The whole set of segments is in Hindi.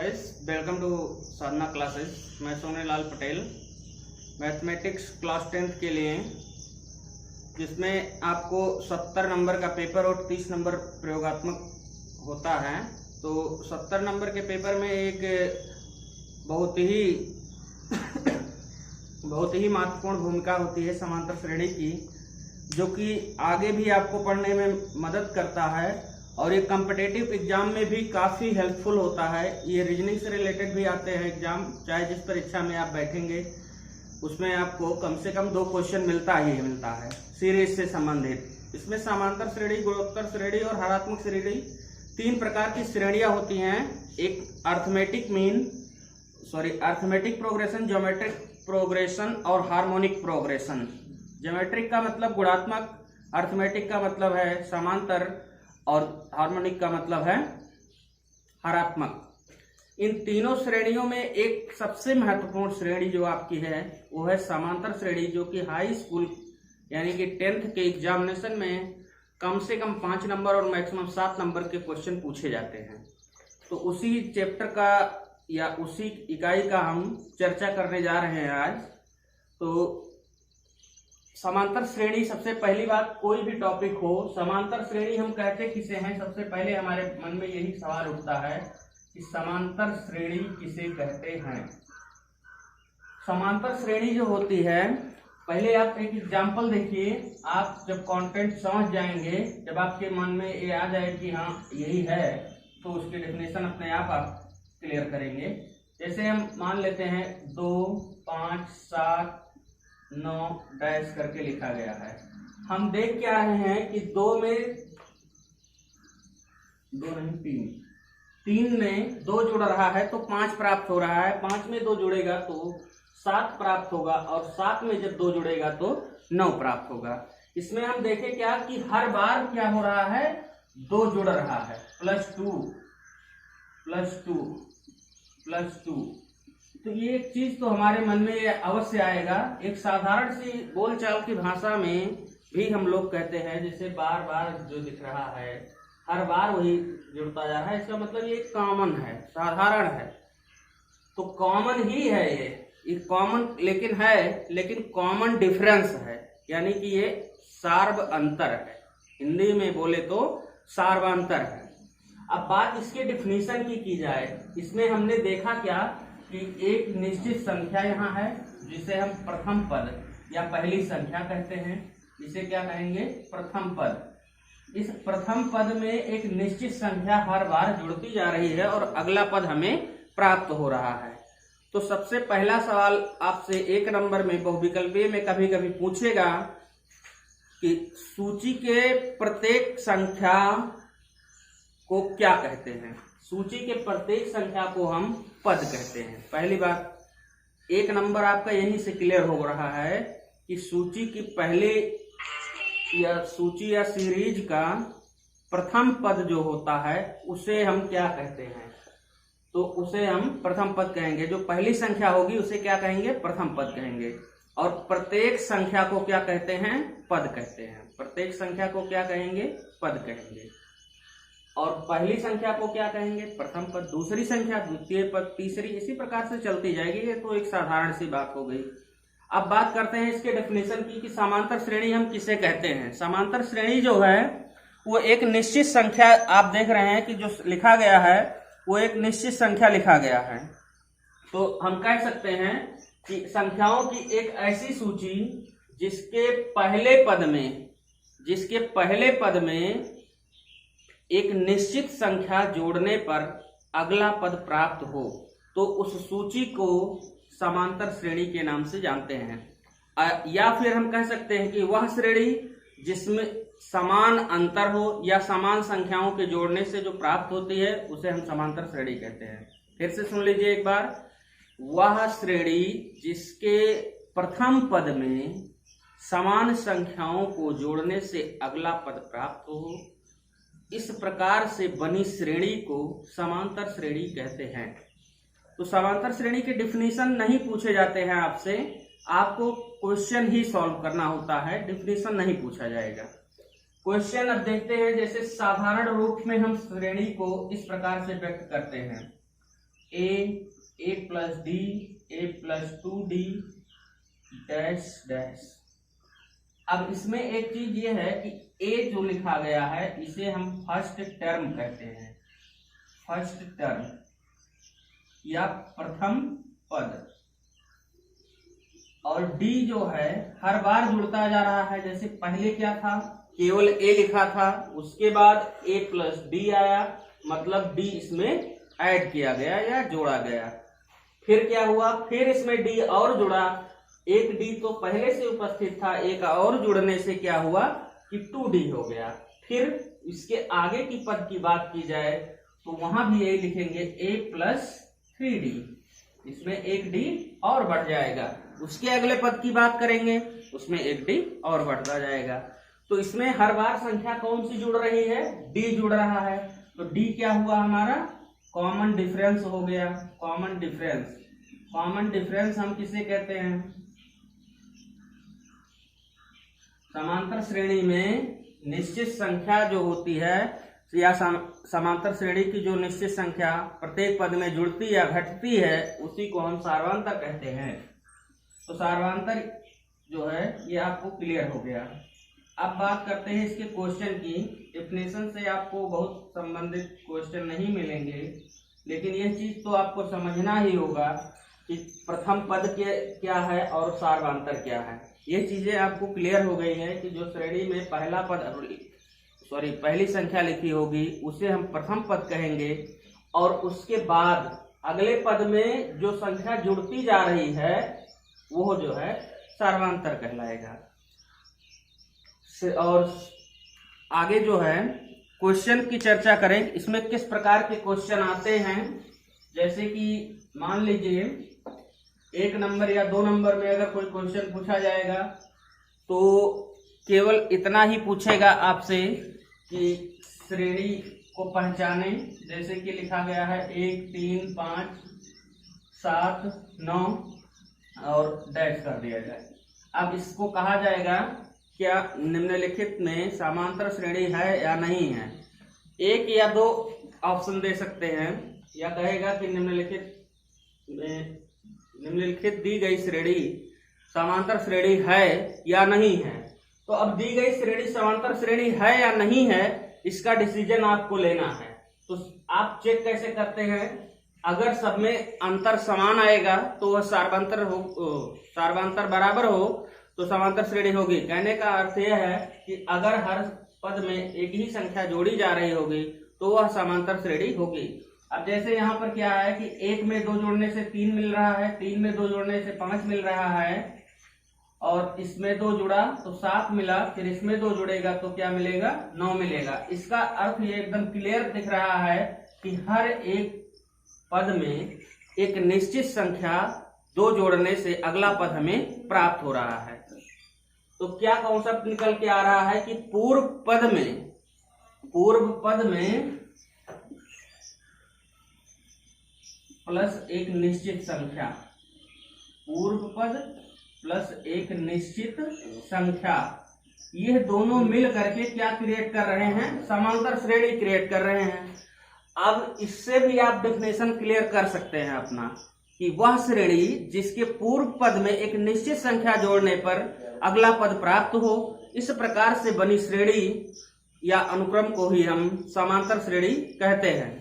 Guys, welcome to Sadhana classes. मैं Sonelal Patel, mathematics class 10th के लिए, जिसमें आपको 70 नंबर का पेपर और 30 नंबर प्रयोगात्मक होता है। तो 70 नंबर के पेपर में एक बहुत ही महत्वपूर्ण भूमिका होती है समांतर श्रेणी की, जो कि आगे भी आपको पढ़ने में मदद करता है और ये कॉम्पिटिटिव एग्जाम में भी काफ़ी हेल्पफुल होता है। ये रीजनिंग से रिलेटेड भी आते हैं एग्जाम, चाहे जिस परीक्षा में आप बैठेंगे उसमें आपको कम से कम 2 क्वेश्चन मिलता है सीरीज से संबंधित। इसमें समांतर श्रेणी, गुणोत्तर श्रेणी और हरात्मक श्रेणी 3 प्रकार की श्रेणियां होती हैं। एक अर्थमेटिक प्रोग्रेशन, ज्योमेट्रिक प्रोग्रेशन और हार्मोनिक प्रोग्रेशन। ज्योमेट्रिक का मतलब गुणात्मक, अर्थमेटिक का मतलब है समांतर और हार्मोनिक का मतलब है हरात्मक। इन तीनों श्रेणियों में एक सबसे महत्वपूर्ण श्रेणी जो आपकी है वो है समांतर श्रेणी, जो कि हाई स्कूल यानी कि 10th के एग्जामिनेशन में कम से कम 5 नंबर और मैक्सिमम 7 नंबर के क्वेश्चन पूछे जाते हैं। तो उसी चैप्टर का या उसी इकाई का हम चर्चा करने जा रहे हैं आज। तो समांतर श्रेणी, सबसे पहली बात, कोई भी टॉपिक हो, समांतर श्रेणी हम कहते किसे हैं? सबसे पहले हमारे मन में यही सवाल उठता है कि समांतर श्रेणी किसे कहते हैं। समांतर श्रेणी जो होती है, पहले आप एक एग्जांपल देखिए। आप जब कंटेंट समझ जाएंगे, जब आपके मन में ये आ जाए कि हाँ यही है, तो उसकी डेफिनेशन अपने आप क्लियर करेंगे। जैसे हम मान लेते हैं 2, 5, 7, 9 डैश करके लिखा गया है। हम देख क्या रहे हैं कि 2 में 2 नहीं 3 में 2 जुड़ रहा है तो 5 प्राप्त हो रहा है। 5 में 2 जुड़ेगा तो 7 प्राप्त होगा और 7 में जब 2 जुड़ेगा तो 9 प्राप्त होगा। इसमें हम देखें क्या कि हर बार क्या हो रहा है, 2 जुड़ रहा है, +2 +2 +2। तो ये एक चीज तो हमारे मन में अवश्य आएगा। एक साधारण सी बोलचाल की भाषा में भी हम लोग कहते हैं, जैसे बार बार जो दिख रहा है, हर बार वही जुड़ता जा रहा है, इसका मतलब ये कॉमन है, साधारण है। तो कॉमन ही है ये कॉमन लेकिन कॉमन डिफरेंस है, यानी कि ये सार्व अंतर है। हिंदी में बोले तो सार्वांतर है। अब बात इसके डिफिनीशन की जाए, इसमें हमने देखा क्या कि एक निश्चित संख्या यहाँ है जिसे हम प्रथम पद या पहली संख्या कहते हैं। इसे क्या कहेंगे? प्रथम पद। इस प्रथम पद में एक निश्चित संख्या हर बार जुड़ती जा रही है और अगला पद हमें प्राप्त हो रहा है। तो सबसे पहला सवाल आपसे 1 नंबर में बहुविकल्पीय में कभी कभी पूछेगा कि सूची के प्रत्येक संख्या को क्या कहते हैं। सूची के प्रत्येक संख्या को हम पद कहते हैं। पहली बात, 1 नंबर आपका यहीं से क्लियर हो रहा है कि सूची की पहले या सूची या सीरीज का प्रथम पद जो होता है उसे हम क्या कहते हैं? तो उसे हम प्रथम पद कहेंगे। जो पहली संख्या होगी उसे क्या कहेंगे? प्रथम पद कहेंगे। और प्रत्येक संख्या को क्या कहते हैं? पद कहते हैं। प्रत्येक संख्या को क्या कहेंगे? पद कहेंगे। और पहली संख्या को क्या कहेंगे? प्रथम पद। दूसरी संख्या द्वितीय पद, तीसरी, इसी प्रकार से चलती जाएगी। ये तो एक साधारण सी बात हो गई। अब बात करते हैं इसके डेफिनेशन की कि समांतर श्रेणी हम किसे कहते हैं। समांतर श्रेणी जो है वो एक निश्चित संख्या, आप देख रहे हैं कि जो लिखा गया है वो एक निश्चित संख्या लिखा गया है। तो हम कह सकते हैं कि संख्याओं की एक ऐसी सूची जिसके पहले पद में एक निश्चित संख्या जोड़ने पर अगला पद प्राप्त हो, तो उस सूची को समांतर श्रेणी के नाम से जानते हैं। या फिर हम कह सकते हैं कि वह श्रेणी जिसमें समान अंतर हो या समान संख्याओं के जोड़ने से जो प्राप्त होती है उसे हम समांतर श्रेणी कहते हैं। फिर से सुन लीजिए एक बार, वह श्रेणी जिसके प्रथम पद में समान संख्याओं को जोड़ने से अगला पद प्राप्त हो, इस प्रकार से बनी श्रेणी को समांतर श्रेणी कहते हैं। तो समांतर श्रेणी के डिफिनीशन नहीं पूछे जाते हैं आपसे, आपको क्वेश्चन ही सॉल्व करना होता है, डिफिनीशन नहीं पूछा जाएगा। क्वेश्चन अब देखते हैं। जैसे साधारण रूप में हम श्रेणी को इस प्रकार से व्यक्त करते हैं ए प्लस डी, ए प्लस 2d डैश डैश। अब इसमें एक चीज ये है कि ए जो लिखा गया है इसे हम फर्स्ट टर्म कहते हैं, फर्स्ट टर्म या प्रथम पद, और डी जो है हर बार जुड़ता जा रहा है। जैसे पहले क्या था, केवल ए लिखा था, उसके बाद ए प्लस डी आया, मतलब डी इसमें ऐड किया गया या जोड़ा गया। फिर क्या हुआ, फिर इसमें डी और जुड़ा, एक डी तो पहले से उपस्थित था, एक और जुड़ने से क्या हुआ कि 2d हो गया। फिर इसके आगे की पद की बात की जाए तो वहां भी यही लिखेंगे a प्लस 3d, इसमें एक डी और बढ़ जाएगा। उसके अगले पद की बात करेंगे उसमें एक डी और बढ़ता जाएगा। तो इसमें हर बार संख्या कौन सी जुड़ रही है, डी जुड़ रहा है। तो डी क्या हुआ हमारा, कॉमन डिफरेंस हो गया। कॉमन डिफरेंस, कॉमन डिफरेंस हम किसे कहते हैं, समांतर श्रेणी में निश्चित संख्या जो होती है या समांतर श्रेणी की जो निश्चित संख्या प्रत्येक पद में जुड़ती या घटती है उसी को हम सार्वंतर कहते हैं। तो सार्वंतर जो है ये आपको क्लियर हो गया। अब बात करते हैं इसके क्वेश्चन की। डेफिनेशन से आपको बहुत संबंधित क्वेश्चन नहीं मिलेंगे, लेकिन यह चीज तो आपको समझना ही होगा कि प्रथम पद क्या है और सार्वंतर क्या है। ये चीजें आपको क्लियर हो गई है कि जो श्रेणी में पहला पद पहली संख्या लिखी होगी उसे हम प्रथम पद कहेंगे, और उसके बाद अगले पद में जो संख्या जुड़ती जा रही है वो जो है सार्वंतर कहलाएगा। और आगे जो है क्वेश्चन की चर्चा करें, इसमें किस प्रकार के क्वेश्चन आते हैं। जैसे कि मान लीजिए 1 नंबर या 2 नंबर में अगर कोई क्वेश्चन पूछा जाएगा तो केवल इतना ही पूछेगा आपसे कि श्रेणी को पहचाने। जैसे कि लिखा गया है 1 3 5 7 9 और डैश कर दिया जाए। अब इसको कहा जाएगा क्या निम्नलिखित में समांतर श्रेणी है या नहीं है। 1 या 2 ऑप्शन दे सकते हैं, या कहेगा कि निम्नलिखित दी गई श्रेणी समांतर श्रेणी है या नहीं है। तो अब दी गई श्रेणी समांतर श्रेणी है या नहीं है इसका डिसीजन आपको लेना है। तो आप चेक कैसे करते हैं, अगर सब में अंतर समान आएगा तो वह सार्वंतर बराबर हो तो समांतर श्रेणी होगी। कहने का अर्थ यह है कि अगर हर पद में एक ही संख्या जोड़ी जा रही होगी तो वह समांतर श्रेणी होगी। अब जैसे यहाँ पर क्या है कि 1 में 2 जोड़ने से 3 मिल रहा है, 3 में 2 जोड़ने से 5 मिल रहा है, और इसमें 2 जुड़ा तो 7 मिला, फिर इसमें 2 जुड़ेगा तो क्या मिलेगा, 9 मिलेगा। इसका अर्थ ये एकदम क्लियर दिख रहा है कि हर एक पद में एक निश्चित संख्या 2 जोड़ने से अगला पद हमें प्राप्त हो रहा है। तो क्या कॉन्सेप्ट निकल के आ रहा है कि पूर्व पद में प्लस एक निश्चित संख्या, पूर्व पद प्लस एक निश्चित संख्या, ये दोनों मिल करके क्या क्रिएट कर रहे हैं, समांतर श्रेणी क्रिएट कर रहे हैं। अब इससे भी आप डेफिनेशन क्लियर कर सकते हैं अपना कि वह श्रेणी जिसके पूर्व पद में एक निश्चित संख्या जोड़ने पर अगला पद प्राप्त हो, इस प्रकार से बनी श्रेणी या अनुक्रम को ही हम समांतर श्रेणी कहते हैं।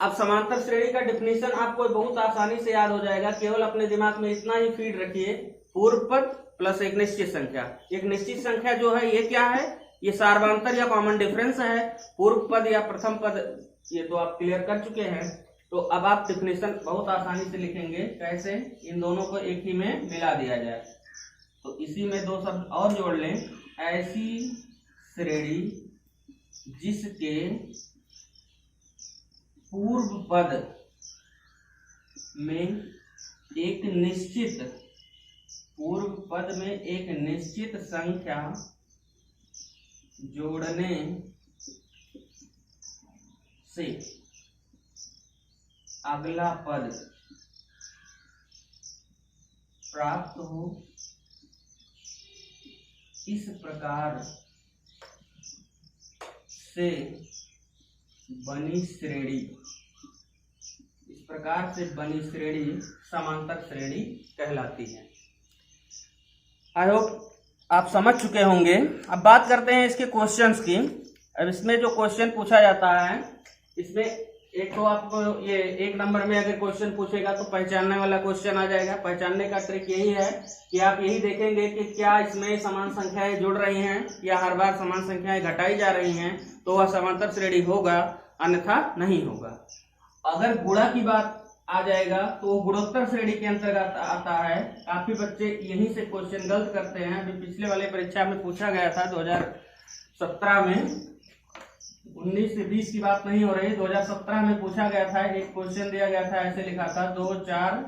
अब समांतर श्रेणी का डेफिनेशन आपको बहुत आसानी से याद हो जाएगा। केवल अपने दिमाग में इतना ही फीड रखिए, पूर्व पद प्लस एक निश्चित संख्या। एक निश्चित संख्या जो है ये क्या है, ये सार्वंतर या कॉमन डिफरेंस है। पूर्व पद या प्रथम पद ये तो आप क्लियर कर चुके हैं। तो अब आप डेफिनेशन बहुत आसानी से लिखेंगे, कैसे, इन दोनों को एक ही में मिला दिया जाए। तो इसी में 2 शब्द और जोड़ लें, ऐसी श्रेणी जिसके पूर्व पद में एक निश्चित संख्या जोड़ने से अगला पद प्राप्त हो, इस प्रकार से बनी श्रेणी इस प्रकार से बनी श्रेणी समांतर श्रेणी कहलाती है। आई होप आप समझ चुके होंगे। अब बात करते हैं इसके क्वेश्चंस की। अब इसमें जो क्वेश्चन पूछा जाता है, इसमें एक तो आपको ये 1 नंबर में अगर क्वेश्चन पूछेगा तो पहचानने वाला क्वेश्चन आ जाएगा। पहचानने का ट्रिक यही है कि आप यही देखेंगे कि क्या इसमें समान संख्याएं जुड़ रही हैं या हर बार समान संख्याएं घटाई जा रही हैं, तो वह समांतर श्रेणी होगा, अन्यथा नहीं होगा। अगर गुणा की बात आ जाएगा तो वो गुणोत्तर श्रेणी के अंतर्गत आता है। काफी बच्चे यहीं से क्वेश्चन गलत करते हैं। अभी पिछले वाले परीक्षा में पूछा गया था 2017 में, 19 से 20 की बात नहीं हो रही, 2017 में पूछा गया था। एक क्वेश्चन दिया गया था, ऐसे लिखा था 2, 4,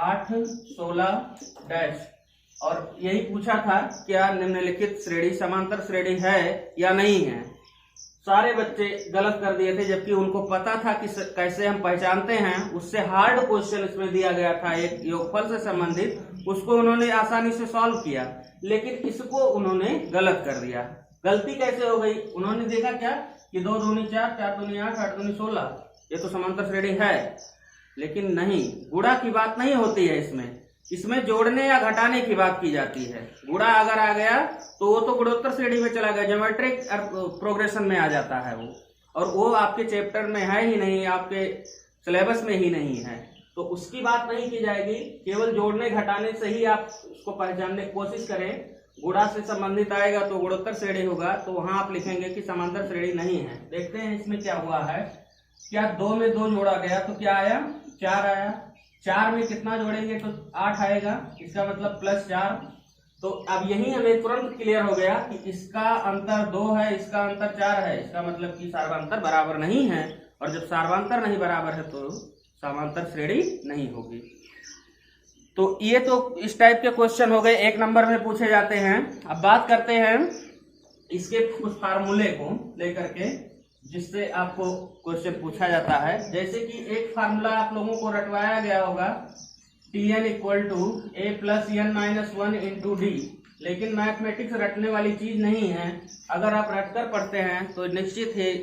8, 16 डैश, और यही पूछा था क्या निम्नलिखित श्रेणी समांतर श्रेणी है या नहीं है। सारे बच्चे गलत कर दिए थे, जबकि उनको पता था कि कैसे हम पहचानते हैं। उससे हार्ड क्वेश्चन इसमें दिया गया था एक योगफल से संबंधित, उसको उन्होंने आसानी से सॉल्व किया, लेकिन इसको उन्होंने गलत कर दिया। गलती कैसे हो गई? उन्होंने देखा क्या कि 2 दूनी 4, 4 दूनी 8, 8 दूनी 16, ये तो समांतर श्रेणी है। लेकिन नहीं, गुणा की बात नहीं होती है इसमें जोड़ने या घटाने की बात की जाती है। गुणा अगर आ गया तो वो तो गुणोत्तर श्रेणी में चला गया, ज्योमेट्रिक प्रोग्रेशन में आ जाता है वो, और वो आपके चैप्टर में है ही नहीं, आपके सिलेबस में ही नहीं है, तो उसकी बात नहीं की जाएगी। केवल जोड़ने घटाने से ही आप उसको पहचानने की कोशिश करें। गुणा से संबंधित आएगा तो गुणोत्तर श्रेणी होगा, तो वहां आप लिखेंगे कि समांतर श्रेणी नहीं है। देखते हैं इसमें क्या हुआ है। क्या 2 में 2 जोड़ा गया तो क्या आया? 4 आया। 4 में कितना जोड़ेंगे तो 8 आएगा, इसका मतलब +4। तो अब यही हमें तुरंत क्लियर हो गया कि इसका अंतर 2 है, इसका अंतर 4 है, इसका मतलब कि सार्वंतर बराबर नहीं है, और जब सार्वंतर नहीं बराबर है तो समांतर श्रेणी नहीं होगी। तो ये तो इस टाइप के क्वेश्चन हो गए, 1 नंबर में पूछे जाते हैं। अब बात करते हैं इसके कुछ फार्मूले को लेकर के, जिससे आपको क्वेश्चन पूछा जाता है। जैसे कि एक फार्मूला आप लोगों को रटवाया गया होगा, Tn = a + n - 1 × d, लेकिन मैथमेटिक्स रटने वाली चीज नहीं है। अगर आप रटकर पढ़ते हैं तो निश्चित है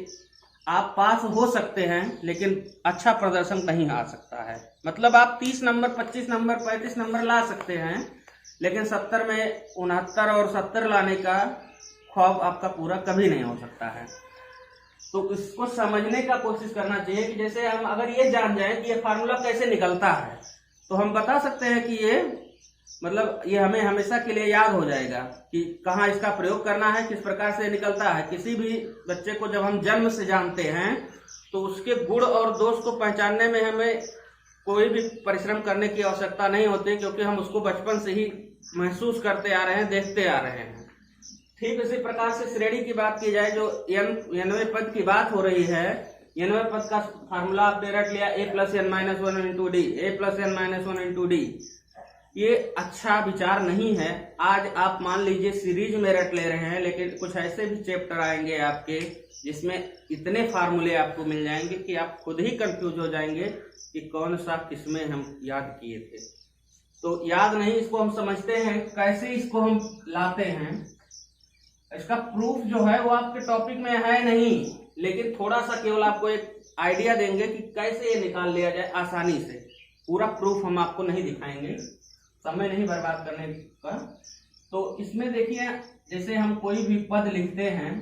आप पास हो सकते हैं, लेकिन अच्छा प्रदर्शन नहीं आ सकता है। मतलब आप 30 नंबर, 25 नंबर, 35 नंबर ला सकते हैं, लेकिन 70 में 69 और 70 लाने का ख्वाब आपका पूरा कभी नहीं हो सकता है। तो इसको समझने का कोशिश करना चाहिए कि जैसे हम अगर ये जान जाए कि ये फार्मूला कैसे निकलता है, तो हम बता सकते हैं कि ये मतलब ये हमें हमेशा के लिए याद हो जाएगा कि कहाँ इसका प्रयोग करना है, किस प्रकार से निकलता है। किसी भी बच्चे को जब हम जन्म से जानते हैं तो उसके गुण और दोष को पहचानने में हमें कोई भी परिश्रम करने की आवश्यकता नहीं होती, क्योंकि हम उसको बचपन से ही महसूस करते आ रहे हैं, देखते आ रहे हैं। ठीक इसी प्रकार से श्रेणी की बात की जाए, जो 90वें पद की बात हो रही है, 90वें पद का फार्मूला आपने रट लिया a + n - 1 × d, a + n - 1 × d। ये अच्छा विचार नहीं है। आज आप मान लीजिए सीरीज में रट ले रहे हैं, लेकिन कुछ ऐसे भी चैप्टर आएंगे आपके जिसमें इतने फार्मूले आपको मिल जाएंगे कि आप खुद ही कंफ्यूज हो जाएंगे कि कौन सा किसमें हम याद किए थे। तो याद नहीं, इसको हम समझते हैं कैसे इसको हम लाते हैं। इसका प्रूफ जो है वो आपके टॉपिक में है नहीं, लेकिन थोड़ा सा केवल आपको एक आइडिया देंगे कि कैसे ये निकाल लिया जाए आसानी से। पूरा प्रूफ हम आपको नहीं दिखाएंगे, समय नहीं बर्बाद करने का। तो इसमें देखिए, जैसे हम कोई भी पद लिखते हैं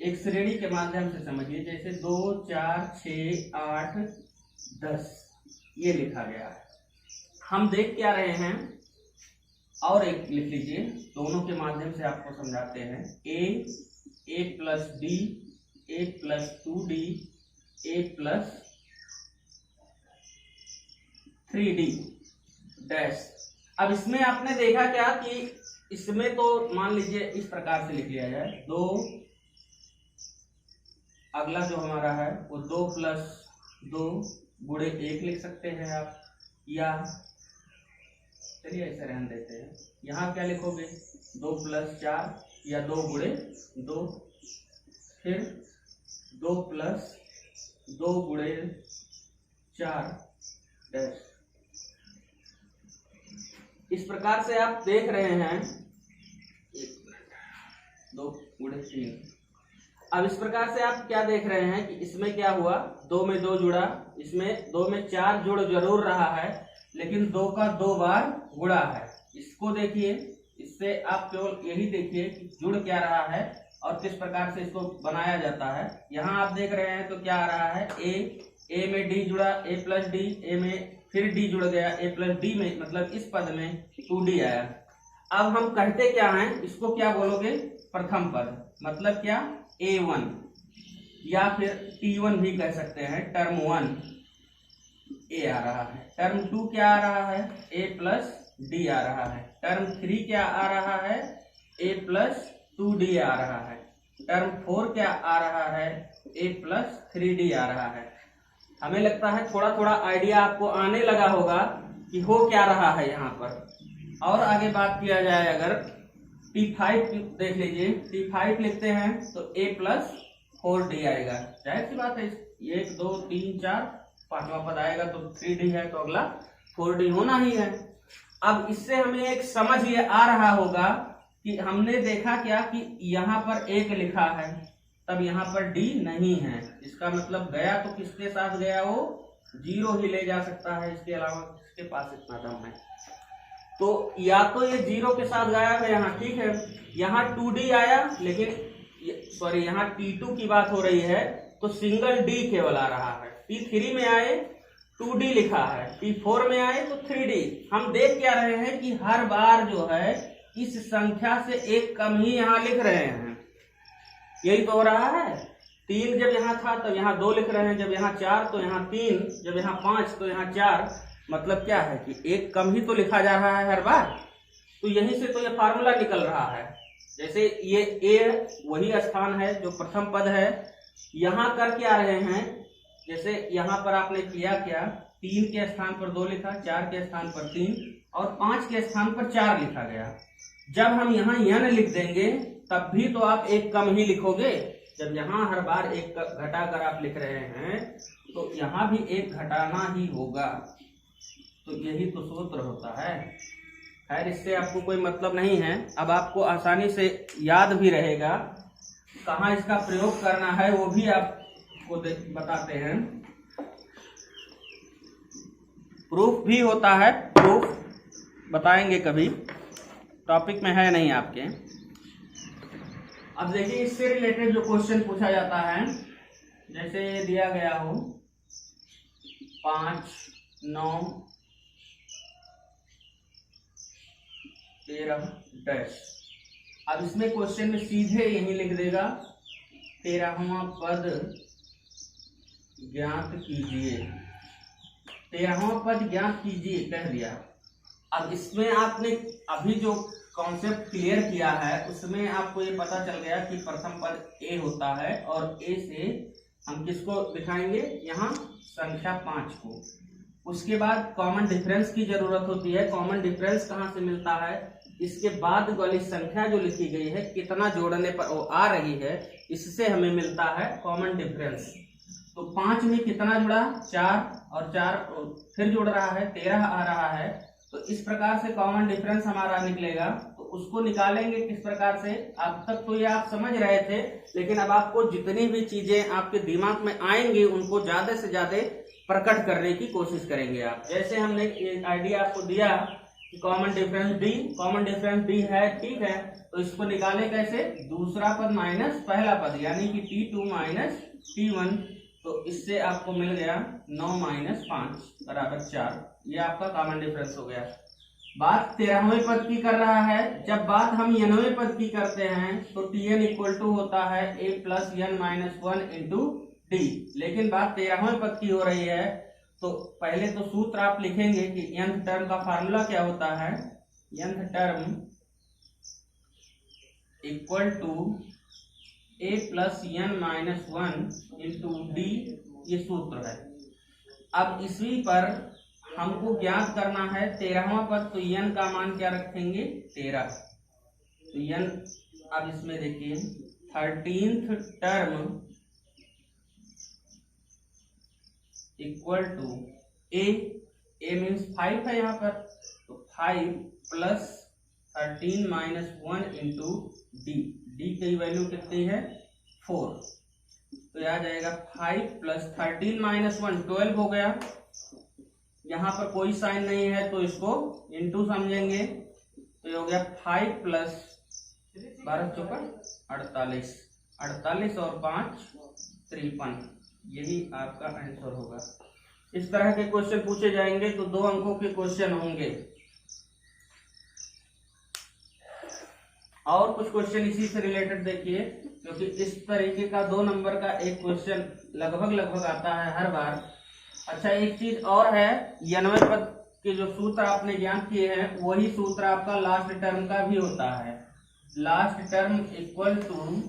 एक श्रेणी के माध्यम से समझिए, जैसे 2, 4, 6, 8, 10 ये लिखा गया है। हम देख क्या रहे हैं, और एक लिख लीजिए, दोनों के माध्यम से आपको समझाते हैं। a + d, a + 2d, a + 3d dash. अब इसमें आपने देखा क्या कि इसमें तो मान लीजिए इस प्रकार से लिख लिया जाए, 2, अगला जो हमारा है वो 2 + 2 × 1 लिख सकते हैं आप, या चलिए ऐसे रहने देते हैं। यहाँ क्या लिखोगे, 2 + 4 या 2 × 2, फिर 2 + 2 × 4 डैश। इस प्रकार से आप देख रहे हैं, 2 × 3 अब इस प्रकार से आप क्या देख रहे हैं कि इसमें क्या हुआ, 2 में 2 जुड़ा, इसमें 2 में 4 जुड़ जरूर रहा है, लेकिन 2 का 2 बार गुणा है। इसको देखिए, इससे आप केवल यही देखिए कि जुड़ क्या रहा है और किस प्रकार से इसको बनाया जाता है। यहाँ आप देख रहे हैं तो क्या आ रहा है, ए में डी जुड़ा, ए प्लस डी, ए में फिर डी जुड़ गया, ए प्लस डी में, मतलब इस पद में 2d आया। अब हम कहते क्या हैं, इसको क्या बोलोगे, प्रथम पद, मतलब क्या, a1 या फिर t1 भी कह सकते हैं। टर्म 1 a आ रहा है, टर्म 2 क्या आ रहा है, a प्लस डी आ रहा है, टर्म 3 क्या आ रहा है, a प्लस 2d आ रहा है, टर्म 4 क्या आ रहा है, a प्लस 3d आ रहा है। हमें लगता है थोड़ा थोड़ा आइडिया आपको आने लगा होगा कि हो क्या रहा है यहाँ पर। और आगे बात किया जाए, अगर T5 देख लीजिए, T5 लिखते हैं तो a प्लस 4d आएगा। जाहिर सी बात है, 1 2 3 4 5वां पद आएगा तो 3d है, तो अगला 4d होना ही है। अब इससे हमें एक समझ ये आ रहा होगा कि हमने देखा क्या कि यहाँ पर 1 लिखा है, तब यहाँ पर d नहीं है, इसका मतलब गया तो किसके साथ गया, वो 0 ही ले जा सकता है, इसके अलावा किसके पास इतना दम है। तो या तो ये 0 के साथ गया है यहाँ, ठीक है, यहाँ 2d आया, लेकिन सॉरी यहाँ T2 की बात हो रही है तो सिंगल d केवल आ रहा है। T3 में आए 2d लिखा है, T4 में आए तो 3d। हम देख क्या रहे हैं कि हर बार जो है इस संख्या से एक कम ही यहाँ लिख रहे हैं, यही तो हो रहा है। 3 जब यहाँ था तो यहाँ 2 लिख रहे हैं, जब यहाँ 4 तो यहाँ 3, जब यहाँ 5 तो यहाँ 4, मतलब क्या है कि एक कम ही तो लिखा जा रहा है हर बार। तो यहीं से तो ये फार्मूला निकल रहा है। जैसे ये a वही स्थान है जो प्रथम पद है, यहाँ कर क्या रहे हैं, जैसे यहाँ पर आपने किया क्या, 3 के स्थान पर 2 लिखा, 4 के स्थान पर 3 और 5 के स्थान पर 4 लिखा गया। जब हम यहाँ n लिख देंगे तब भी तो आप एक कम ही लिखोगे। जब यहाँ हर बार एक घटाकर आप लिख रहे हैं तो यहाँ भी एक घटाना ही होगा। तो यही तो सूत्र होता है। खैर, इससे आपको कोई मतलब नहीं है, अब आपको आसानी से याद भी रहेगा। कहाँ इसका प्रयोग करना है वो भी आपको बताते हैं। प्रूफ भी होता है, प्रूफ बताएंगे कभी, टॉपिक में है नहीं आपके। अब देखिए, इससे रिलेटेड जो क्वेश्चन पूछा जाता है, जैसे दिया गया हो 5 9 13 डैश। अब इसमें क्वेश्चन में सीधे यही लिख देगा 13वां पद ज्ञात कीजिए, 13वां पद ज्ञात कीजिए कह दिया। अब इसमें आपने अभी जो कॉन्सेप्ट क्लियर किया है उसमें आपको ये पता चल गया कि प्रथम पद a होता है और a से हम किसको दिखाएंगे, यहाँ संख्या 5 को। उसके बाद कॉमन डिफरेंस की जरूरत होती है। कॉमन डिफरेंस कहाँ से मिलता है, इसके बाद वाली संख्या जो लिखी गई है कितना जोड़ने पर वो आ रही है, इससे हमें मिलता है कॉमन डिफरेंस। तो 5 में कितना जुड़ा, 4 और 4 फिर जुड़ रहा है, 13 आ रहा है। तो इस प्रकार से कॉमन डिफरेंस हमारा निकलेगा। तो उसको निकालेंगे किस प्रकार से, अब तक तो ये आप समझ रहे थे, लेकिन अब आपको जितनी भी चीजें आपके दिमाग में आएंगी उनको ज्यादा से ज्यादा प्रकट करने की कोशिश करेंगे आप। जैसे हमने आइडिया आपको दिया कि common difference D, common difference D है, ठीक है, तो इसको निकाले कैसे, दूसरा पद माइनस पहला पद, यानी कि T2 माइनस T1। तो इससे आपको मिल गया 9 माइनस 5 बराबर 4। ये आपका कॉमन डिफरेंस हो गया। बात 13वें पद की कर रहा है। जब बात हम nवें पद की करते हैं तो Tn इक्वल टू होता है a plus n minus 1 into D. लेकिन बात 13वें पद की हो रही है, तो पहले तो सूत्र आप लिखेंगे कि nth टर्म का फार्मूला क्या होता है, nth term equal to a plus n minus 1 into d, ये सूत्र है। अब इसी पर हमको ज्ञात करना है 13वां पद, तो n का मान क्या रखेंगे, 13। तो n, अब इसमें देखिए 13th term equal to a means 5 है यहाँ पर, तो 5 plus 13 minus 1 into d. D की वैल्यू कितनी है, 4, तो यह आ जाएगा 5 प्लस 13 माइनस 1 12 हो गया। यहाँ पर कोई साइन नहीं है तो इसको इंटू समझेंगे, तो ये हो गया 5 प्लस 12 चौका 48, 48 और 5 53, यही आपका आंसर होगा। इस तरह के क्वेश्चन पूछे जाएंगे तो 2 अंकों के क्वेश्चन होंगे। और कुछ क्वेश्चन इसी से रिलेटेड देखिए, क्योंकि इस तरीके का 2 नंबर का एक क्वेश्चन लगभग आता है हर बार। अच्छा, एक चीज और है, 90 पद के जो सूत्र आपने ज्ञात किए हैं वही सूत्र आपका लास्ट टर्म का भी होता है। Last term equal to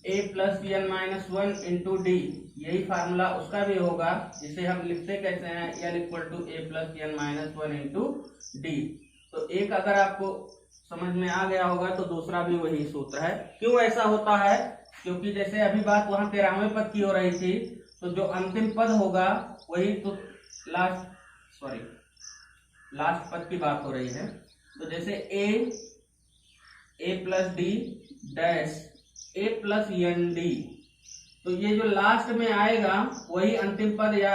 a plus n minus 1 into d, यही फार्मूला उसका भी होगा, जिसे हम लिखते कैसे हैं, l equal to a plus n minus 1 into d. तो एक अगर आपको समझ में आ गया होगा तो दूसरा भी वही सूत्र है। क्यों ऐसा होता है, क्योंकि जैसे अभी बात वहां 13वें पद की हो रही थी, तो जो अंतिम पद होगा वही तो लास्ट पद की बात हो रही है। तो जैसे a plus d dash a plus n d, तो ये जो लास्ट में आएगा वही अंतिम पद या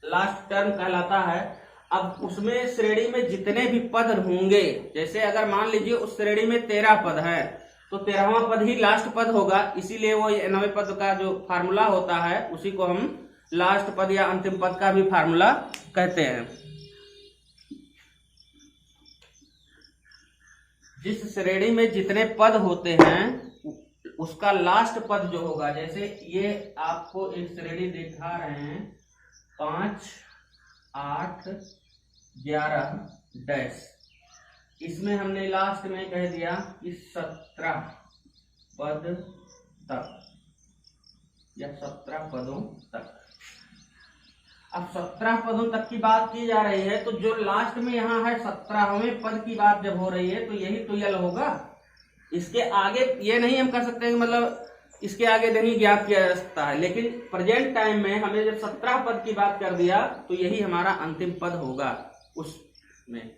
लास्ट टर्म कहलाता है। अब उसमें श्रेणी में जितने भी पद होंगे, जैसे अगर मान लीजिए उस श्रेणी में 13 पद है तो 13वां पद ही लास्ट पद होगा, इसीलिए वो 90 पद का जो फार्मूला होता है उसी को हम लास्ट पद या अंतिम पद का भी फार्मूला कहते हैं। जिस श्रेणी में जितने पद होते हैं उसका लास्ट पद जो होगा, जैसे ये आपको एक श्रेणी दिखा रहे हैं 5 8 11 डैश, इसमें हमने लास्ट में कह दिया कि 17 पद तक या 17 पदों तक। अब 17 पदों तक की बात की जा रही है, तो जो लास्ट में यहाँ है 17वें पद की बात जब हो रही है तो यही तो यल होगा। इसके आगे ये नहीं हम कर सकते हैं, मतलब इसके आगे नहीं ज्ञात किया जा सकता है, लेकिन प्रेजेंट टाइम में हमने जब 17 पद की बात कर दिया तो यही हमारा अंतिम पद होगा उसमें।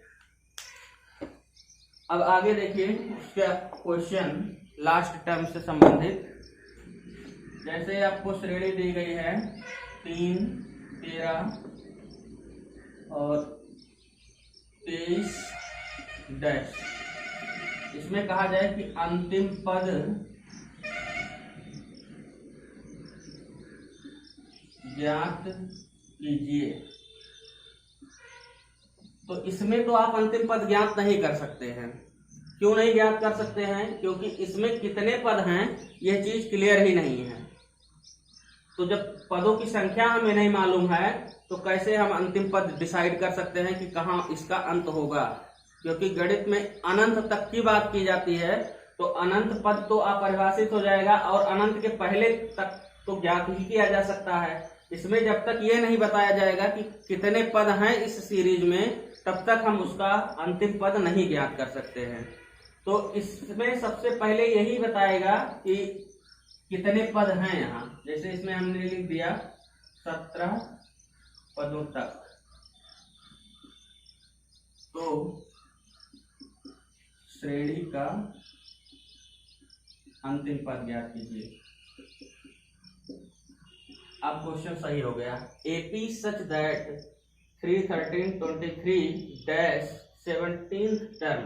अब आगे देखिए उसका क्वेश्चन लास्ट टर्म से संबंधित। जैसे आपको श्रेणी दी गई है 3 13 और 23 डैश, इसमें कहा जाए कि अंतिम पद ज्ञात कीजिए, तो इसमें तो आप अंतिम पद ज्ञात नहीं कर सकते हैं। क्यों नहीं ज्ञात कर सकते हैं, क्योंकि इसमें कितने पद हैं यह चीज क्लियर ही नहीं है। तो जब पदों की संख्या हमें नहीं मालूम है तो कैसे हम अंतिम पद डिसाइड कर सकते हैं कि कहाँ इसका अंत होगा, क्योंकि गणित में अनंत तक की बात की जाती है, तो अनंत पद तो अपरिभाषित हो जाएगा और अनंत के पहले तक तो ज्ञात ही किया जा सकता है। इसमें जब तक ये नहीं बताया जाएगा कि कितने पद हैं इस सीरीज में, तब तक हम उसका अंतिम पद नहीं ज्ञात कर सकते हैं। तो इसमें सबसे पहले यही बताएगा कि कितने पद हैं यहाँ। जैसे इसमें हमने लिख दिया 17 पदों तक, तो श्रेणी का अंतिम पद ज्ञात कीजिए। अब क्वेश्चन सही हो गया। AP such that 3 13 23 dash 17th term,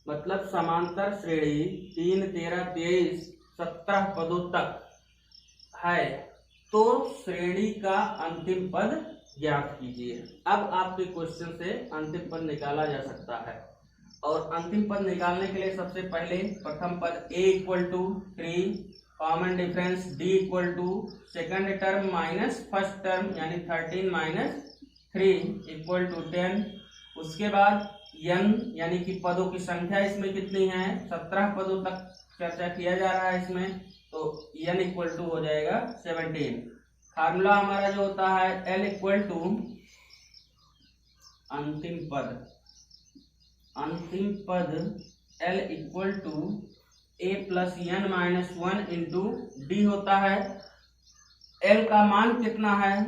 मतलब समांतर श्रेणी 3 13 23 17 पदों तक है, तो श्रेणी का अंतिम पद ज्ञात कीजिए। अब आपके क्वेश्चन से अंतिम पद निकाला जा सकता है, और अंतिम पद निकालने के लिए सबसे पहले प्रथम पद a equal to 3, common difference d equal to second term minus first term यानी 13 माइनस 3 इक्वल टू 10। उसके बाद n यानी कि पदों की संख्या इसमें कितनी है, 17 पदों तक चर्चा किया जा रहा है इसमें, तो n इक्वल टू हो जाएगा 17। फार्मूला हमारा जो होता है l इक्वल टू अंतिम पद l equal to a plus n minus 1 into d होता है। l का मान कितना है,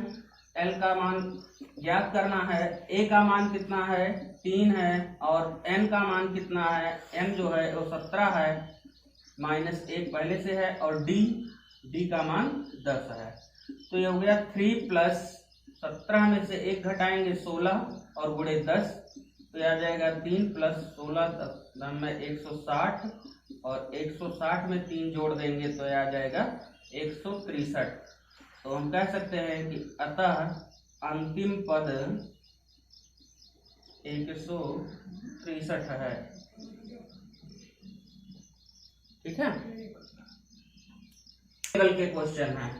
l का मान ज्ञात करना है। a का मान कितना है, 3 है, और n का मान कितना है, n जो है वो 17 है। -1 पहले से है और डी का मान 10 है। तो ये हो गया 3 + 17 में से 1 घटाएंगे 16 और गुणे 10, तो यह आ जाएगा 3 + 16 में 160 और 160 में 3 जोड़ देंगे तो यह आ जाएगा 163। तो हम कह सकते हैं कि अतः अंतिम पद 163 है। ठीक है, लेवल के क्वेश्चन है।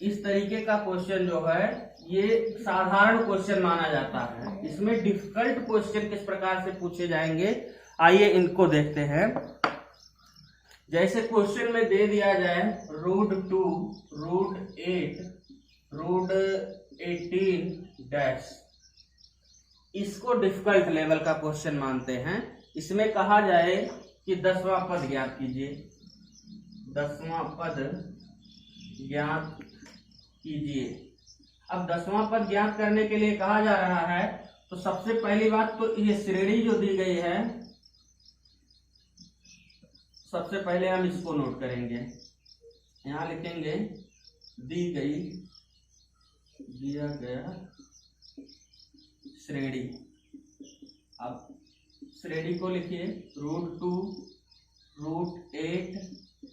इस तरीके का क्वेश्चन जो है ये साधारण क्वेश्चन माना जाता है। इसमें डिफिकल्ट क्वेश्चन किस प्रकार से पूछे जाएंगे, आइए इनको देखते हैं। जैसे क्वेश्चन में दे दिया जाए √2, √8, √18 डैश, इसको डिफिकल्ट लेवल का क्वेश्चन मानते हैं। इसमें कहा जाए कि 10वां पद ज्ञात कीजिए, 10वां पद ज्ञात कीजिए। अब 10वां पद ज्ञात करने के लिए कहा जा रहा है तो सबसे पहली बात तो ये श्रेणी जो दी गई है, सबसे पहले हम इसको नोट करेंगे। यहां लिखेंगे दिया गया श्रेणी। अब श्रेणी को लिखिए √2, √8,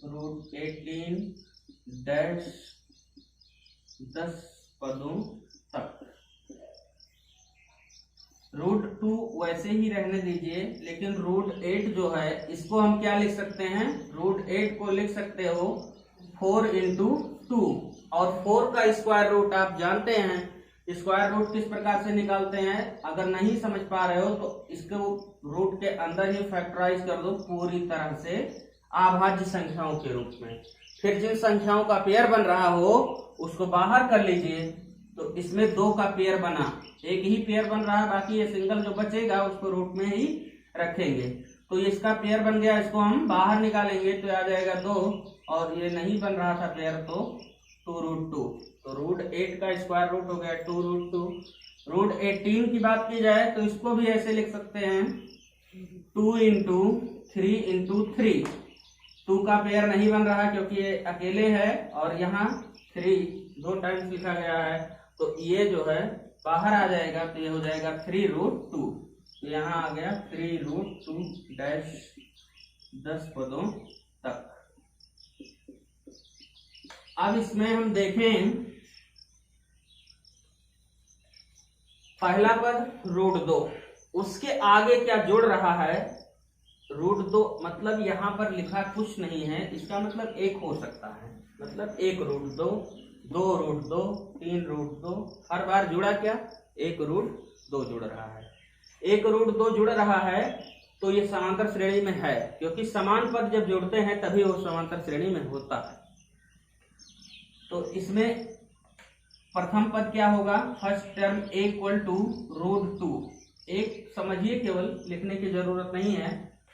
√18 डैश 10 पदों तक। √2 वैसे ही रहने दीजिए, लेकिन √8 जो है इसको हम क्या लिख सकते हैं, √8 को लिख सकते हो 4 × 2, और 4 का स्क्वायर रूट आप जानते हैं। स्क्वायर रूट किस प्रकार से निकालते हैं, अगर नहीं समझ पा रहे हो तो इसको रूट के अंदर ही फैक्टराइज कर दो पूरी तरह से अभाज्य संख्याओं के रूप में। फिर जिन संख्याओं का पेयर बन रहा हो उसको बाहर कर लीजिए। तो इसमें 2 का पेयर बना, एक ही पेयर बन रहा है, बाकी ये सिंगल जो बचेगा उसको रूट में ही रखेंगे। तो इसका पेयर बन गया, इसको हम बाहर निकालेंगे तो आ जाएगा 2, और ये नहीं बन रहा था पेयर तो 2√2। तो √8 का स्क्वायर रूट हो गया 2√2। √18 की बात की जाए तो इसको भी ऐसे लिख सकते हैं 2 × 3 × 3। 2 का पेयर नहीं बन रहा क्योंकि ये अकेले है, और यहाँ 3 2 टाइम्स लिखा गया है, तो ये जो है बाहर आ जाएगा, तो ये हो जाएगा 3√2। तो यहाँ आ गया 3√2 डैश 10 पदों तक। अब इसमें हम देखें पहला पद √2, उसके आगे क्या जुड़ रहा है। √2 मतलब यहाँ पर लिखा कुछ नहीं है, इसका मतलब 1 हो सकता है, मतलब 1√2, 2√2, 3√2, हर बार जुड़ा क्या, 1√2 जुड़ रहा है। 1√2 जुड़ रहा है तो ये समांतर श्रेणी में है, क्योंकि समान पद जब जुड़ते हैं तभी वो समांतर श्रेणी में होता है। तो इसमें प्रथम पद क्या होगा, फर्स्ट टर्म =√2। एक समझिए, केवल लिखने की जरूरत नहीं है।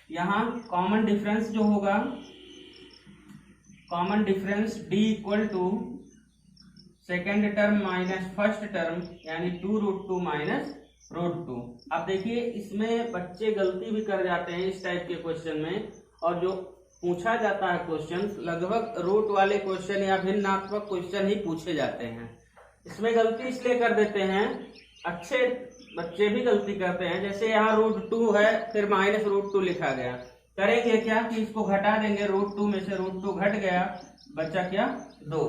यहाँ कॉमन डिफरेंस जो होगा, common difference D = second term minus first term, यानी 2√2 - √2। अब देखिए इसमें बच्चे गलती भी कर जाते हैं इस टाइप के क्वेश्चन में, और जो पूछा जाता है क्वेश्चन लगभग रूट वाले क्वेश्चन या भिन्नात्मक क्वेश्चन ही पूछे जाते हैं। इसमें गलती इसलिए कर देते हैं, अच्छे बच्चे भी गलती करते हैं। जैसे यहाँ √2 है, फिर -√2 लिखा गया, करेंगे क्या कि इसको घटा देंगे, √2 में से √2 घट गया, बचा क्या 2।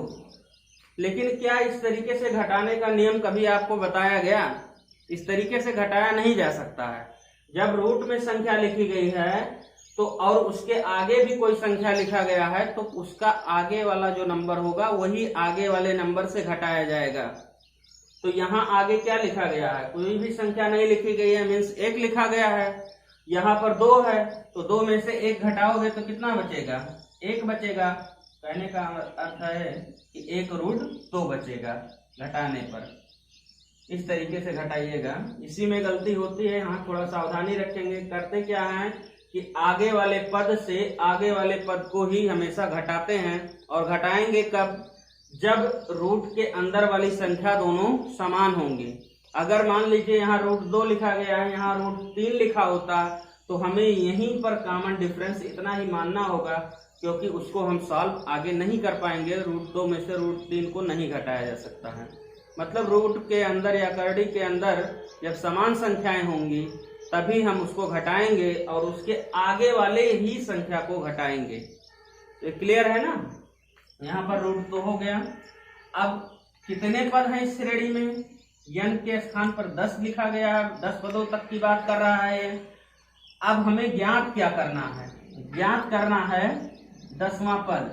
लेकिन क्या इस तरीके से घटाने का नियम कभी आपको बताया गया? इस तरीके से घटाया नहीं जा सकता है। जब रूट में संख्या लिखी गई है तो और उसके आगे भी कोई संख्या लिखा गया है तो उसका आगे वाला जो नंबर होगा वही आगे वाले नंबर से घटाया जाएगा। तो यहाँ आगे क्या लिखा गया है, कोई भी संख्या नहीं लिखी गई है, मीन्स 1 लिखा गया है। यहाँ पर 2 है तो 2 में से 1 घटाओगे तो कितना बचेगा, 1 बचेगा। कहने का अर्थ है कि 1√2 बचेगा घटाने पर। इस तरीके से घटाइएगा। इसी में गलती होती है, यहाँ थोड़ा सावधानी रखेंगे। करते क्या है कि आगे वाले पद से आगे वाले पद को ही हमेशा घटाते हैं, और घटाएंगे कब, जब रूट के अंदर वाली संख्या दोनों समान होंगी। अगर मान लीजिए यहाँ √2 लिखा गया है, यहाँ √3 लिखा होता तो हमें यहीं पर कॉमन डिफरेंस इतना ही मानना होगा, क्योंकि उसको हम सॉल्व आगे नहीं कर पाएंगे। √2 में से √3 को नहीं घटाया जा सकता है। मतलब रूट के अंदर या करड़ी के अंदर जब समान संख्याएं होंगी तभी हम उसको घटाएंगे और उसके आगे वाले ही संख्या को घटाएंगे। तो क्लियर है ना। यहाँ पर √2 हो गया। अब कितने पद हैं इस श्रेणी में? n के स्थान पर 10 लिखा गया, 10 पदों तक की बात कर रहा है। अब हमें ज्ञात क्या करना है? ज्ञात करना है 10वां पद।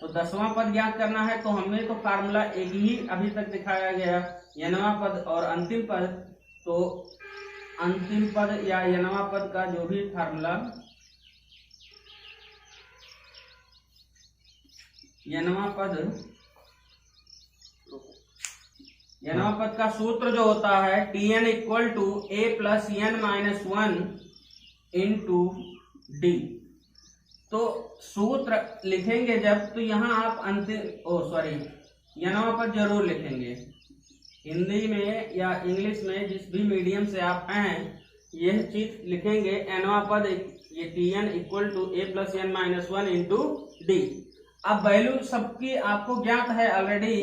तो 10वां पद ज्ञात करना है तो हमें तो फार्मूला एक ही अभी तक दिखाया गया, nवां पद और अंतिम पद। तो अंतिम पद या nवां पद का जो भी फार्मूला, nवां पद का सूत्र जो होता है Tn = a + n - 1 × d। तो सूत्र लिखेंगे जब, तो यहाँ आप nवां पद जरूर लिखेंगे। हिंदी में या इंग्लिश में जिस भी मीडियम से आप हैं यह चीज लिखेंगे। nवां पद ये Tn = a + n - 1 × d। अब वैल्यू सबकी आपको ज्ञात है ऑलरेडी।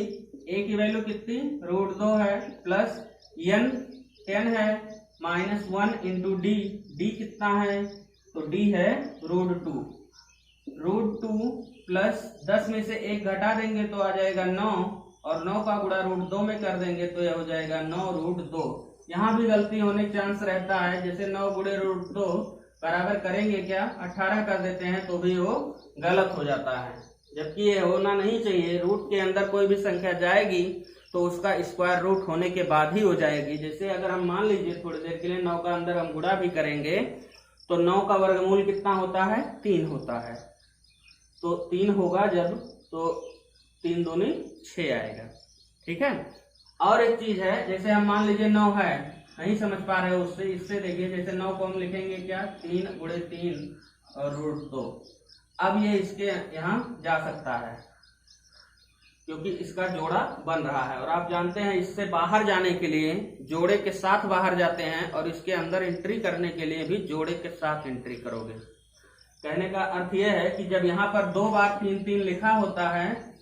a की वैल्यू कितनी? √2 है, प्लस n 10 है, -1 × d। d कितना है? तो d है √2। √2 प्लस 10 में से 1 घटा देंगे तो आ जाएगा 9, और 9 का गुणा √2 में कर देंगे तो यह हो जाएगा 9√2। यहाँ भी गलती होने का चांस रहता है। जैसे 9 × √2 बराबर करेंगे क्या? 18 कर देते हैं तो भी वो गलत हो जाता है, जबकि ये होना नहीं चाहिए। रूट के अंदर कोई भी संख्या जाएगी तो उसका स्क्वायर रूट होने के बाद ही हो जाएगी। जैसे अगर हम मान लीजिए थोड़ी देर के लिए 9 का अंदर हम गुणा भी करेंगे तो 9 का वर्गमूल कितना होता है? 3 होता है। तो 3 होगा जब, तो 3 दूनी 6 आएगा। ठीक है। और एक चीज है, जैसे हम मान लीजिए 9 है, नहीं समझ पा रहे हो उससे, इससे देखिए जैसे 9 को हम लिखेंगे क्या? 3 × 3 और √2। अब ये इसके यहाँ जा सकता है क्योंकि इसका जोड़ा बन रहा है। और आप जानते हैं इससे बाहर जाने के लिए जोड़े के साथ बाहर जाते हैं, और इसके अंदर एंट्री करने के लिए भी जोड़े के साथ एंट्री करोगे। कहने का अर्थ यह है कि जब यहाँ पर 2 बार 3 लिखा होता है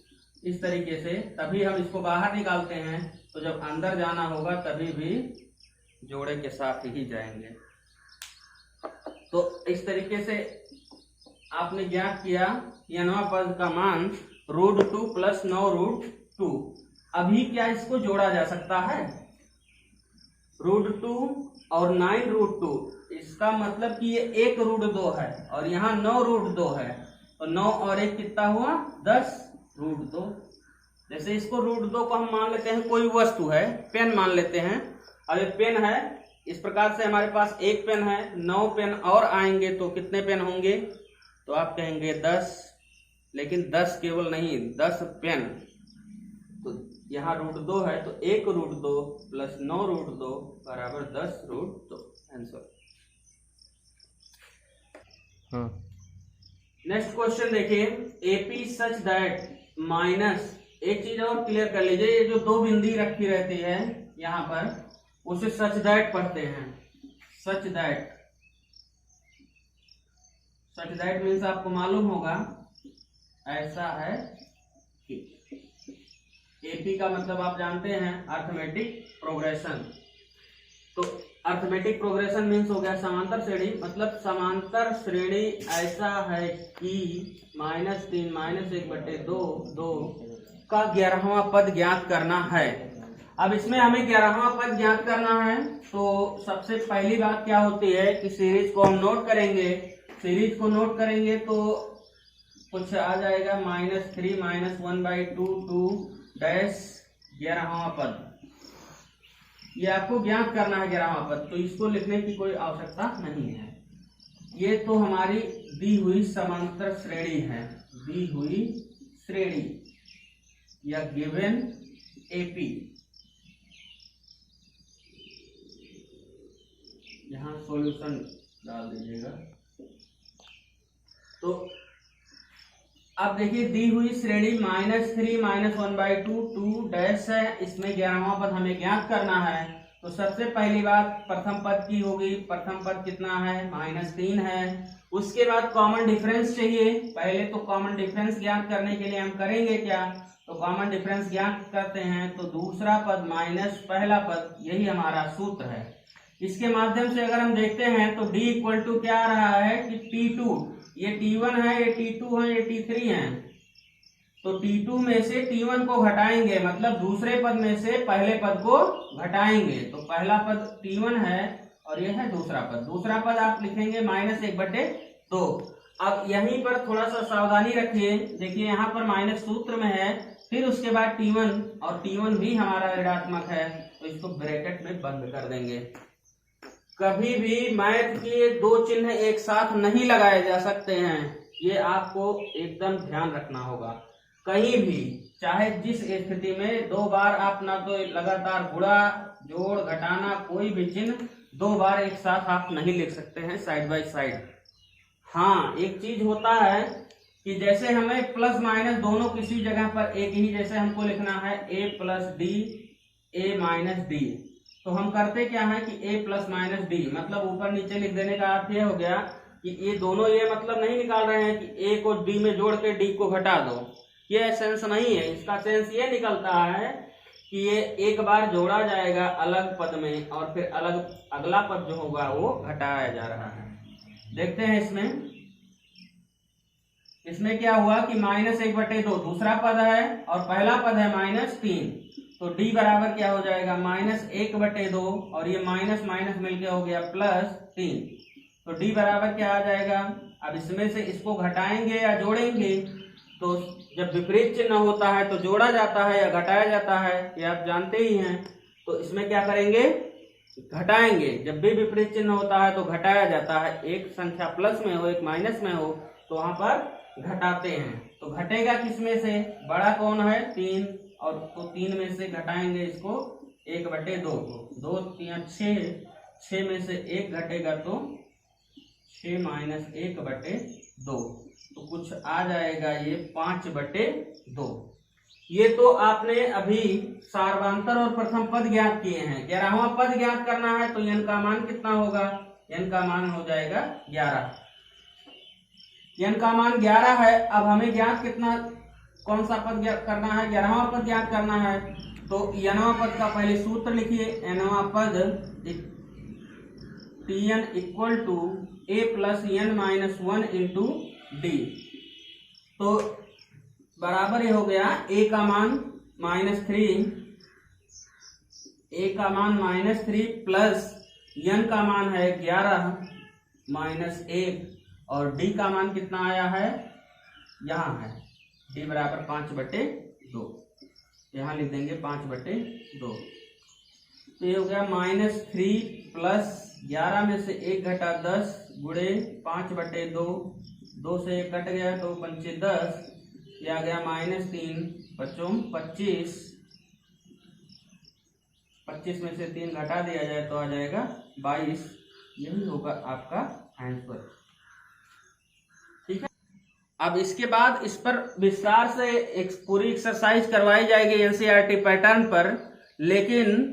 इस तरीके से, तभी हम इसको बाहर निकालते हैं। तो जब अंदर जाना होगा तभी भी जोड़े के साथ ही जाएंगे। तो इस तरीके से आपने ज्ञात किया nवां पद का मान √2 + 9√2। अभी क्या इसको जोड़ा जा सकता है? √2 और 9√2, इसका मतलब कि ये 1 √2 है और यहाँ 9 √2 है। तो 9 और 1 कितना हुआ? 10 √2। जैसे इसको √2 को हम मान लेते हैं कोई वस्तु है, पेन मान लेते हैं। अब ये पेन है, इस प्रकार से हमारे पास 1 पेन है, 9 पेन और आएंगे तो कितने पेन होंगे? तो आप कहेंगे 10, लेकिन 10 केवल नहीं, 10 पेन। तो यहाँ √2 है तो 1 √2 + 9 √2 बराबर 10 √2 आंसर। नेक्स्ट क्वेश्चन देखिए, AP सच दैट माइनस, एक चीज और क्लियर कर लीजिए, ये जो 2 बिंदी रखी रहती है यहाँ पर उसे सच दैट पढ़ते हैं। Such that, such that means आपको मालूम होगा ऐसा है कि। एपी का मतलब आप जानते हैं अर्थमेटिक प्रोग्रेशन। तो अर्थमेटिक प्रोग्रेशन मीन्स हो गया समांतर श्रेणी, मतलब समांतर श्रेणी ऐसा है कि -3 -1/2 का 11वां पद ज्ञात करना है। अब इसमें हमें 11वां पद ज्ञात करना है तो सबसे पहली बात क्या होती है कि सीरीज को हम नोट करेंगे। सीरीज को नोट करेंगे तो कुछ आ जाएगा -3 -1/2 2 डैश 11वां पद। ये आपको ज्ञात करना है 11वां पद, तो इसको लिखने की कोई आवश्यकता नहीं है। ये तो हमारी दी हुई समांतर श्रेणी है, दी हुई श्रेणी या गिवन एपी। यहाँ सॉल्यूशन डाल दीजिएगा। तो अब देखिए दी हुई श्रेणी -3 -1/2 2 डैश है, इसमें 11वां पद हमें ज्ञात करना है। तो सबसे पहली बात प्रथम पद की होगी। प्रथम पद कितना है, -3 है। उसके बाद कॉमन डिफरेंस चाहिए। पहले तो कॉमन डिफरेंस ज्ञात करने के लिए हम करेंगे क्या, तो कॉमन डिफरेंस ज्ञात करते हैं तो दूसरा पद माइनस पहला पद, यही हमारा सूत्र है। इसके माध्यम से अगर हम देखते हैं तो D इक्वल टू क्या आ रहा है कि T2, ये T1 है, ये T2 है, ये T3 है। तो T2 में से T1 को घटाएंगे, मतलब दूसरे पद में से पहले पद को घटाएंगे। तो पहला पद T1 है और यह है दूसरा पद। दूसरा पद आप लिखेंगे -1/2। अब यहीं पर थोड़ा सा सावधानी रखिए, देखिए यहाँ पर माइनस सूत्र में है, फिर उसके बाद T1, और T1 भी हमारा ऋणात्मक है, तो इसको ब्रैकेट में बंद कर देंगे। कभी भी मैथ के दो चिन्ह एक साथ नहीं लगाए जा सकते हैं, ये आपको एकदम ध्यान रखना होगा। कहीं भी चाहे जिस स्थिति में दो बार आप ना तो लगातार गुणा, जोड़, घटाना, कोई भी चिन्ह दो बार एक साथ आप नहीं लिख सकते हैं साइड बाय साइड। हाँ, एक चीज होता है कि जैसे हमें प्लस माइनस दोनों किसी जगह पर एक ही, जैसे हमको लिखना है a + d, a - d, तो हम करते क्या है कि a + d, मतलब ऊपर नीचे लिख देने का अर्थ ये हो गया कि ये दोनों, ये मतलब नहीं निकाल रहे हैं कि a को d में जोड़ के d को घटा दो, ये सेंस नहीं है। इसका सेंस ये निकलता है कि ये एक बार जोड़ा जाएगा अलग पद में और फिर अलग अगला पद जो होगा वो घटाया जा रहा है। देखते हैं इसमें क्या हुआ कि -1/2 दूसरा पद है और पहला पद है -3, तो d बराबर क्या हो जाएगा, -1/2, और ये माइनस माइनस मिलके हो गया +3, तो d बराबर क्या आ जाएगा। अब इसमें से इसको घटाएंगे या जोड़ेंगे, तो जब विपरीत चिन्ह होता है तो जोड़ा जाता है या घटाया जाता है, ये आप जानते ही हैं। तो इसमें क्या करेंगे, घटाएंगे। जब भी विपरीत चिन्ह होता है तो घटाया जाता है, एक संख्या प्लस में हो एक माइनस में हो तो वहां पर घटाते हैं। तो घटेगा किसमें से, बड़ा कौन है 3, और तो 3 में से घटाएंगे इसको 1/2 को, 2 3 6 में से 1 घटेगा तो 6 - 1/2, तो कुछ आ जाएगा ये 5/2। ये तो आपने अभी सार्वधांतर और प्रथम पद ज्ञात किए हैं। 11वां पद ज्ञात करना है तो n का मान कितना होगा, n का मान हो जाएगा 11। n का मान 11 है। अब हमें ज्ञात कितना, कौन सा पद ज्ञात करना है, 11वां पद ज्ञात करना है। तो nवां पद का पहले सूत्र लिखिए। nवां पद Tn equal to a + n - 1 × d, तो बराबर ये हो गया a का मान -3, a का मान -3 प्लस n का मान है 11 - 1, और d का मान कितना आया है, यहाँ है d बराबर 5/2, यहाँ लिख देंगे 5/2। तो ये हो गया -3 प्लस 11 में से 1 घटा 10 गुणे 5/2, 2 से 1 कट गया तो 5 10, ये आ गया -3 बच्चों 25, 25 में से 3 घटा दिया जाए तो आ जाएगा 22। यही होगा आपका आंसर, ठीक है। अब इसके बाद इस पर विस्तार से एक पूरी एक्सरसाइज करवाई जाएगी एनसीईआरटी पैटर्न पर, लेकिन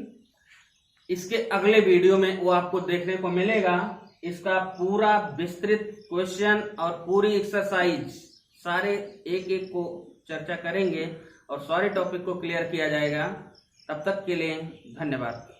इसके अगले वीडियो में वो आपको देखने को मिलेगा। इसका पूरा विस्तृत क्वेश्चन और पूरी एक्सरसाइज सारे एक एक को चर्चा करेंगे और सारे टॉपिक को क्लियर किया जाएगा। तब तक के लिए धन्यवाद।